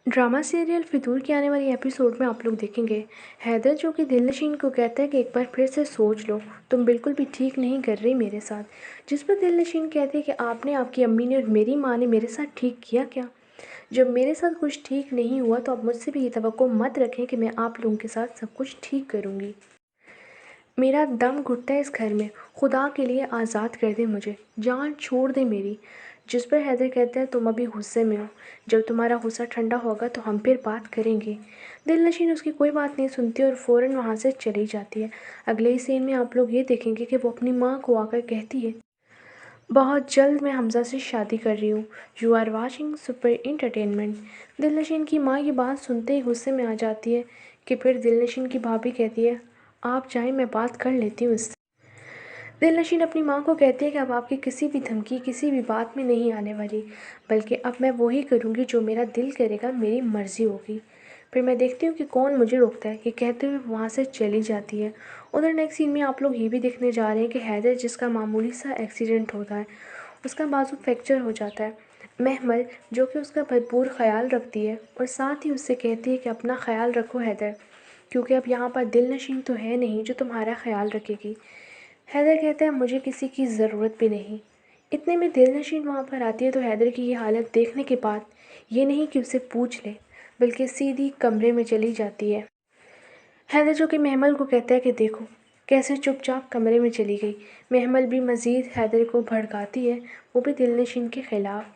Drama serial फितूर के आने वाले एपिसोड में आप लोग देखेंगे हैदर जो कि दिलनशीन को कहता है कि एक बार फिर से सोच लो, तुम बिल्कुल भी ठीक नहीं कर रही मेरे साथ। जिस पर दिलनशीन कहते हैं कि आपने, आपकी अम्मी ने और मेरी माँ ने मेरे साथ ठीक किया क्या? जब मेरे साथ कुछ ठीक नहीं हुआ तो आप मुझसे भी ये तवक्को मत रखें कि मैं आप लोगों के साथ सब कुछ ठीक करूँगी। मेरा दम घुटता है इस घर में, खुदा के लिए आज़ाद कर दे मुझे, जान छोड़ दे मेरी। जिस पर हैदर कहता है तुम अभी गुस्से में हो, जब तुम्हारा गुस्सा ठंडा होगा तो हम फिर बात करेंगे। दिलनशीन उसकी कोई बात नहीं सुनती और फ़ौरन वहाँ से चली जाती है। अगले ही सीन में आप लोग ये देखेंगे कि वो अपनी माँ को आकर कहती है, बहुत जल्द मैं हमज़ा से शादी कर रही हूँ। You are watching super entertainment. Dilnasheen की माँ ये बात सुनते ही गुस्से में आ जाती है कि फिर दिलनशीन की भाभी कहती है, आप जाएं, मैं बात कर लेती हूँ इससे। दिलनशीन अपनी माँ को कहती है कि अब आपकी किसी भी धमकी, किसी भी बात में नहीं आने वाली, बल्कि अब मैं वही करूँगी जो मेरा दिल करेगा, मेरी मर्ज़ी होगी। फिर मैं देखती हूँ कि कौन मुझे रोकता है, ये कहते हुए वहाँ से चली जाती है। उधर नेक्स्ट सीन में आप लोग ये भी देखने जा रहे हैं कि हैदर, जिसका मामूली सा एक्सीडेंट होता है, उसका बाजू फ्रैक्चर हो जाता है। महमल जो कि उसका भरपूर ख्याल रखती है और साथ ही उससे कहती है कि अपना ख्याल रखो हैदर, क्योंकि अब यहाँ पर दिलनशीन तो है नहीं जो तुम्हारा ख्याल रखेगी। हैदर कहता है मुझे किसी की ज़रूरत भी नहीं। इतने में दिलनशीन वहाँ पर आती है तो हैदर की ये हालत देखने के बाद ये नहीं कि उसे पूछ ले, बल्कि सीधी कमरे में चली जाती है। हैदर जो कि महमल को कहता है कि देखो कैसे चुपचाप कमरे में चली गई। महमल भी मज़ीद हैदर को भड़काती है, वो भी दिलनशीन के ख़िलाफ़।